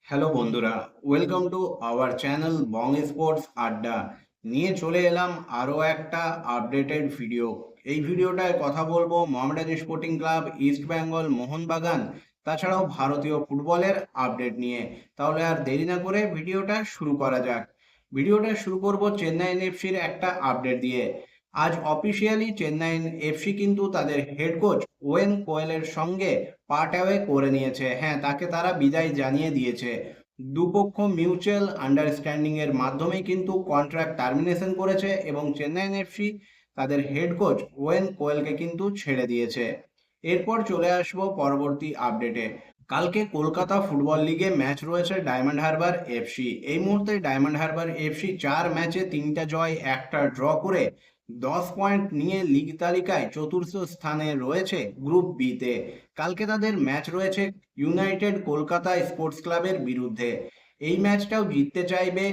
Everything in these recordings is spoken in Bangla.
হ্যালো বন্ধুরা, welcome to our channel Bong sports আড্ডা। নিয়ে চলে এলাম আরও একটা আপডেটেড ভিডিও। এই ভিডিওটায় কথা বলবো Mohammedan sporting club, east Bengal, Mohun Bagan, তাছাড়াও ভারতীয় ফুটবলের আপডেট নিয়ে। তাহলে আর দেরি না করে ভিডিওটা শুরু করা যাক। ভিডিওটা শুরু করব চেন্নাই এফসির একটা আপডেট দিয়ে। আজ অফিসিয়ালি চেন্নাই এফসি কিন্তু তাদের হেড কোচ ওয়েন কোয়েলের সঙ্গে পার্ট অ্যাওয়ে করে নিয়েছে। হ্যাঁ, তাকে তারা বিদায় জানিয়ে দিয়েছে। দুপক্ষ মিউচুয়াল আন্ডারস্ট্যান্ডিং এর মাধ্যমে কিন্তু কন্ট্রাক্ট টার্মিনেশন করেছে এবং চেন্নাই এফসি তাদের হেড কোচ ওয়েন কোয়েলকে কিন্তু ছেড়ে দিয়েছে। এরপর চলে আসবো পরবর্তী আপডেটে। কালকে কলকাতা ফুটবল লিগে ম্যাচ রয়েছে ডায়মন্ড হারবার এফসি। এই মুহূর্তে ডায়মন্ড হারবার এফসি 4 ম্যাচে 3টা জয়, একটা ড্র করে 10 পয়েন্ট নিয়ে লিগ তালিকায় চতুর্থ স্থানে রয়েছে গ্রুপ বিতে। কালকে তাদের ম্যাচ রয়েছে ইউনাইটেড কলকাতা স্পোর্টস ক্লাবের বিরুদ্ধে। এই ম্যাচটাও জিততে চাইবে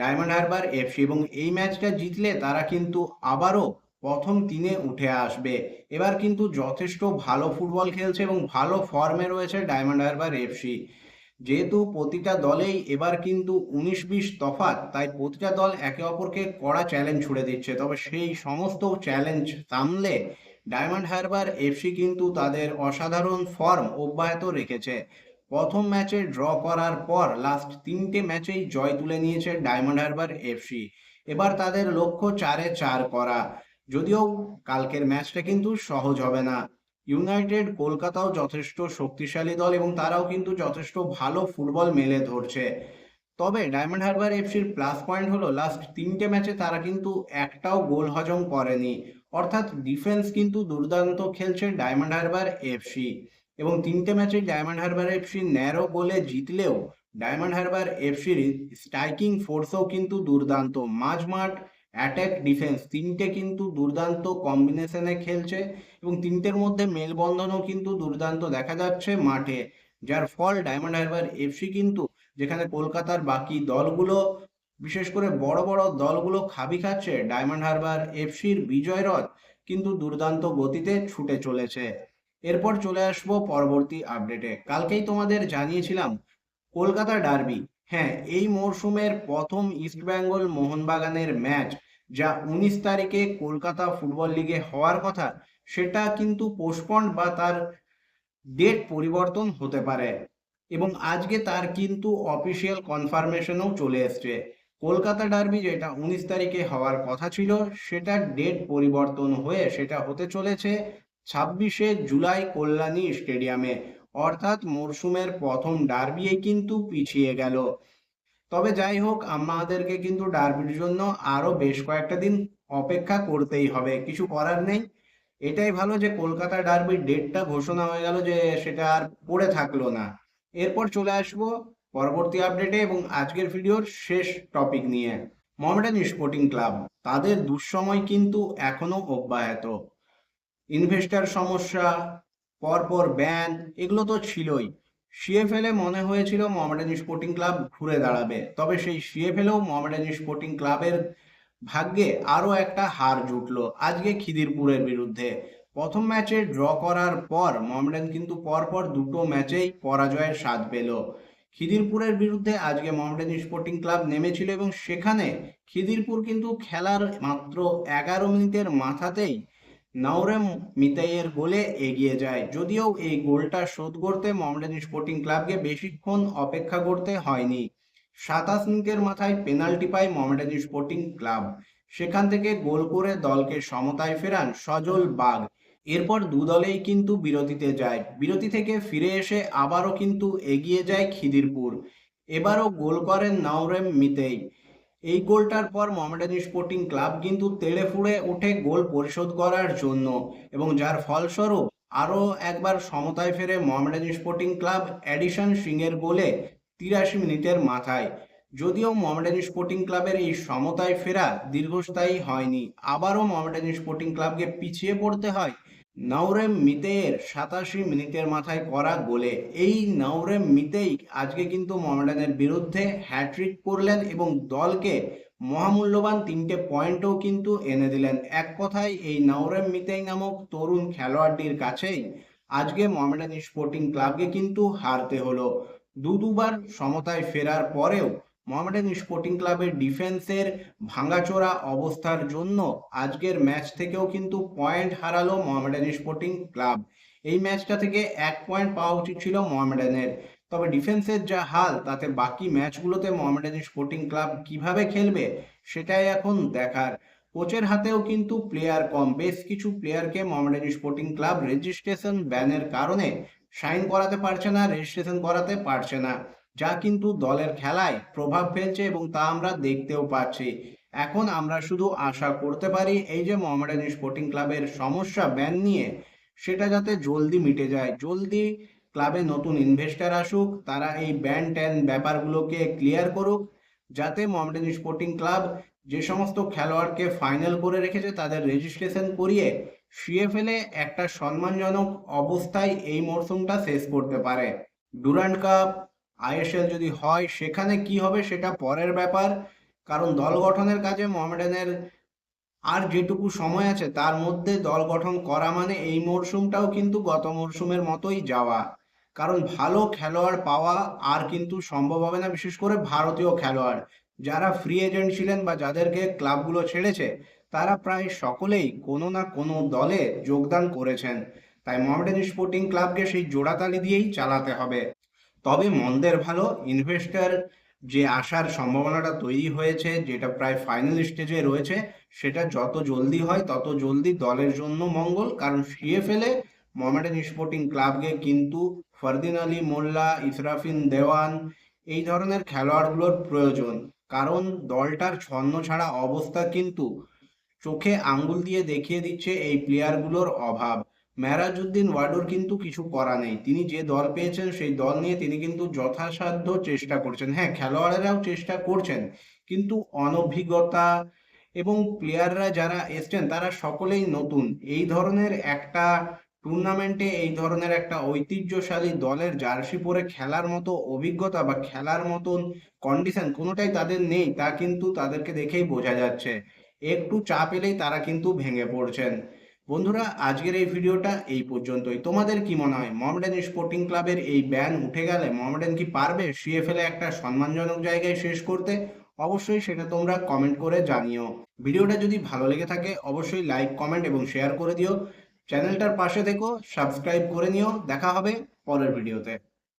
ডায়মন্ড হারবার এফসি এবং এই ম্যাচটা জিতলে তারা কিন্তু আবারও প্রথম 3-এ উঠে আসবে। এবার কিন্তু যথেষ্ট ভালো ফুটবল খেলছে এবং ভালো ফর্মে রয়েছে ডায়মন্ড হারবার এফসি। যেহেতু প্রতিটা দলেই এবার কিন্তু 19-20 তফাৎ, তাই প্রতিটা দল একে অপরকে কড়া চ্যালেঞ্জ ছুড়ে দিচ্ছে। তবে সেই সমস্ত চ্যালেঞ্জ সামলে ডায়মন্ড হারবার এফসি কিন্তু তাদের অসাধারণ ফর্ম অব্যাহত রেখেছে। প্রথম ম্যাচে ড্র করার পর লাস্ট 3টে ম্যাচেই জয় তুলে নিয়েছে ডায়মন্ড হারবার এফসি। এবার তাদের লক্ষ্য 4-4 করা। যদিও কালকের ম্যাচটা কিন্তু সহজ হবে না। ইউনাইটেড কলকাতাও যথেষ্ট শক্তিশালী দল এবং তারাও কিন্তু যথেষ্ট ভালো ফুটবল মেলে ধরছে। তবে ডায়মন্ড হারবার এফসির প্লাস পয়েন্ট হলো লাস্ট 3টে ম্যাচে তারা কিন্তু একটাও গোল হজম করেনি। অর্থাৎ ডিফেন্স কিন্তু দুর্দান্ত খেলছে ডায়মন্ড হারবার এফসি এবং 3টে ম্যাচে ডায়মন্ড হারবার এফসি ন্যারো গোলে জিতলেও ডায়মন্ড হারবার এফসির স্ট্রাইকিং ফোর্সও কিন্তু দুর্দান্ত। মাঝমাঠ, অ্যাটাক, ডিফেন্স 3টে কিন্তু দুর্দান্ত কম্বিনেশনে খেলছে এবং 3টের মধ্যে মেলবন্ধনও কিন্তু দুর্দান্ত দেখা যাচ্ছে মাঠে। যার ফল ডায়মন্ড হারবার এফসি কিন্তু, যেখানে কলকাতার বাকি দলগুলো, বিশেষ করে বড় বড় দলগুলো খাবি খাচ্ছে, ডায়মন্ড হারবার এফসির বিজয় রথ কিন্তু দুর্দান্ত গতিতে ছুটে চলেছে। এরপর চলে আসবো পরবর্তী আপডেটে। কালকেই তোমাদের জানিয়েছিলাম কলকাতা ডার্বি। হ্যাঁ, এই মরশুমের প্রথম ইস্টবেঙ্গল মোহনবাগানের ম্যাচ, যা 19 তারিখে কলকাতা ফুটবল লিগে হওয়ার কথা, সেটা কিন্তু পোস্টপন্ড বা তার ডেট পরিবর্তন হতে পারে এবং আজকে তার কিন্তু অফিসিয়াল কনফার্মেশনও চলে এসছে। কলকাতা ডার্বি যেটা 19 তারিখে হওয়ার কথা ছিল, সেটার ডেট পরিবর্তন হয়ে সেটা হতে চলেছে 26শে জুলাই কল্যাণী স্টেডিয়ামে। অর্থাৎ মরশুমের প্রথম ডার্বিই কিন্তু পিছিয়ে গেল। তবে যাই হোক, আমাদেরকে কিন্তু ডার্বির জন্য আরো বেশ কয়েকটা দিন অপেক্ষা করতেই হবে, কিছু করার নেই। এটাই ভালো যে কলকাতা ডার্বির ডেটটা ঘোষণা হয়ে গেল, যে সেটা আর পড়ে থাকলো না। এরপর চলে আসবো পরবর্তী আপডেটে এবং আজকের ভিডিওর শেষ টপিক নিয়ে। মোহামেডান স্পোর্টিং ক্লাব, তাদের দুঃসময় কিন্তু এখনো অব্যাহত। ইনভেস্টার সমস্যা, পরপর ব্যান, এগুলো তো ছিলই। সিএফএল-এ মনে হয়েছিল মোহামেডান স্পোর্টিং ক্লাব ঘুরে দাঁড়াবে, তবে সেই সিএফএল-এও মোহামেডান স্পোর্টিং ক্লাবের ভাগ্যে আরও একটা হার জুটলো আজকে খিদিরপুরের বিরুদ্ধে। প্রথম ম্যাচে ড্র করার পর মোহামেডান কিন্তু পরপর দুটো ম্যাচেই পরাজয়ের স্বাদ পেল। খিদিরপুরের বিরুদ্ধে আজকে মোহামেডান স্পোর্টিং ক্লাব নেমেছিল এবং সেখানে খিদিরপুর কিন্তু খেলার মাত্র 11 মিনিটের মাথাতেই নওরেম মিতাইয়ের গোলে এগিয়ে যায়। যদিও এই গোলটা শোধ করতে মোহামেডান স্পোর্টিং ক্লাবকে বেশিক্ষণ অপেক্ষা করতে হয়নি। 27 মিনিটের মাথায় পেনাল্টি পায় মোহামেডান স্পোর্টিং ক্লাব। সেখান থেকে গোল করে দলকে সমতায় ফেরান সজল বাগ। এরপর দু দলেই কিন্তু বিরতিতে যায়। বিরতি থেকে ফিরে এসে আবারও কিন্তু এগিয়ে যায় খিদিরপুর। এবারও গোল করেন নওরেম মিতেই। এই গোলটার পর মোহামেডান স্পোর্টিং ক্লাব কিন্তু তেড়ে ফুঁড়ে ওঠে গোল পরিশোধ করার জন্য এবং যার ফলস্বরূপ আরও একবার সমতায় ফেরে মোহামেডান স্পোর্টিং ক্লাব এডিশন সিংয়ের গোলে 83 মিনিটের মাথায়। যদিও মোহামেডান স্পোর্টিং ক্লাবের এই সমতায় ফেরা দীর্ঘস্থায়ী হয়নি, আবারও মোহামেডান স্পোর্টিং ক্লাবকে পিছিয়ে পড়তে হয় নওরেম মিতেইয়ের 87 মিনিটের মাথায় করা গোলে। এই নওরেম মিতেই আজকে কিন্তু মোহামেডানের বিরুদ্ধে হ্যাট্রিক করলেন এবং দলকে মহামূল্যবান 3টে পয়েন্টও কিন্তু এনে দিলেন। এক কথায় এই নওরেম মিতেই নামক তরুণ খেলোয়াড়টির কাছেই আজকে মোহামেডান স্পোর্টিং ক্লাবকে কিন্তু হারতে হলো। দুবার সমতায় ফেরার পরেও মোহামেডান স্পোর্টিং ক্লাবের ডিফেন্সের ভাঙাচোরা অবস্থার জন্য আজকের ম্যাচ থেকেও কিন্তু পয়েন্ট হারালো মোহামেডান স্পোর্টিং ক্লাব। এই ম্যাচটা থেকে 1 পয়েন্ট পাওয়া উচিত ছিল মোহামেডানের। তবে ডিফেন্সের যা হাল, তাতে বাকি ম্যাচগুলোতে মোহামেডান স্পোর্টিং ক্লাব কিভাবে খেলবে সেটাই এখন দেখার। কোচের হাতেও কিন্তু প্লেয়ার কম, বেশ কিছু প্লেয়ারকে মোহামেডান স্পোর্টিং ক্লাব রেজিস্ট্রেশন ব্যানের কারণে সাইন করাতে পারছে না, রেজিস্ট্রেশন করাতে পারছে না, যা কিন্তু দলের খেলায় প্রভাব ফেলছে এবং তা আমরা দেখতেও পাচ্ছি। এখন আমরা শুধু আশা করতে পারি এই যে মোহামেডান স্পোর্টিং ক্লাবের সমস্যা ব্যান নিয়ে, সেটা যাতে জলদি মিটে যায়, জলদি ক্লাবে নতুন ইনভেস্টার আসুক, তারা এই ব্যান ট্যান ব্যাপারগুলোকে ক্লিয়ার করুক, যাতে মোহামেডান স্পোর্টিং ক্লাব যে সমস্ত খেলোয়াড়কে ফাইনাল করে রেখেছে তাদের রেজিস্ট্রেশন করিয়ে সিএফএল-এ একটা সম্মানজনক অবস্থায় এই মরশুমটা শেষ করতে পারে। ডুরান্ড কাপ, আইএসএল যদি হয় সেখানে কি হবে সেটা পরের ব্যাপার, কারণ দল গঠনের কাজে মোহামেডানের আর যেটুকু সময় আছে তার মধ্যে দল গঠন করা মানে এই মরশুমটাও কিন্তু গত মরশুমের মতোই যাওয়া। কারণ ভালো খেলোয়াড় পাওয়া আর কিন্তু সম্ভব হবে না, বিশেষ করে ভারতীয় খেলোয়াড় যারা ফ্রি এজেন্ট ছিলেন বা যাদেরকে ক্লাবগুলো ছেড়েছে, তারা প্রায় সকলেই কোনো না কোনো দলে যোগদান করেছেন। তাই মোহামেডান স্পোর্টিং ক্লাবকে সেই জোড়াতালি দিয়েই চালাতে হবে। তবে মন্দের ভালো, ইনভেস্টর যে আসার সম্ভাবনাটা তৈরি হয়েছে, যেটা প্রায় ফাইনাল স্টেজে রয়েছে, সেটা যত জলদি হয় তত জলদি দলের জন্য মঙ্গল। কারণ সিএফএল-এ মোহামেডান স্পোর্টিং ক্লাবকে কিন্তু ফরদিন আলী মোল্লা, ইসরাফিন দেওয়ান এই ধরনের খেলোয়াড়গুলোর প্রয়োজন। কারণ দলটার ছন্ন ছাড়া অবস্থা কিন্তু চোখে আঙ্গুল দিয়ে দেখিয়ে দিচ্ছে এই প্লেয়ারগুলোর অভাব। মেরাজউদ্দিন ওয়াডুর কিন্তু কিছু করা নেই, তিনি যে দল পেয়েছেন সেই দল নিয়ে তিনি কিন্তু যথাসাধ্য চেষ্টা করছেন। হ্যাঁ, খেলোয়াড়েরাও চেষ্টা করছেন, কিন্তু অনভিজ্ঞতা এবং প্লেয়াররা যারা এসছেন তারা সকলেই নতুন। এই ধরনের একটা টুর্নামেন্টে এই ধরনের একটা ঐতিহ্যশালী দলের জার্সি পরে খেলার মতো অভিজ্ঞতা বা খেলার মতন কন্ডিশন কোনোটাই তাদের নেই, তা কিন্তু তাদেরকে দেখেই বোঝা যাচ্ছে। একটু চাপ এলেই তারা কিন্তু ভেঙে পড়ছেন। বন্ধুরা, আজকের এই ভিডিওটা এই পর্যন্তই। তোমাদের কি মনে হয় মোহামেডান স্পোর্টিং ক্লাবের এই ব্যান উঠে গেলে মোহামেডান কি পারবে সিএফএল-এ একটা সম্মানজনক জায়গায় শেষ করতে? অবশ্যই সেটা তোমরা কমেন্ট করে জানিও। ভিডিওটা যদি ভালো লেগে থাকে অবশ্যই লাইক, কমেন্ট এবং শেয়ার করে দিও। চ্যানেলটার পাশে থেকো, সাবস্ক্রাইব করে নিও। দেখা হবে পরের ভিডিওতে।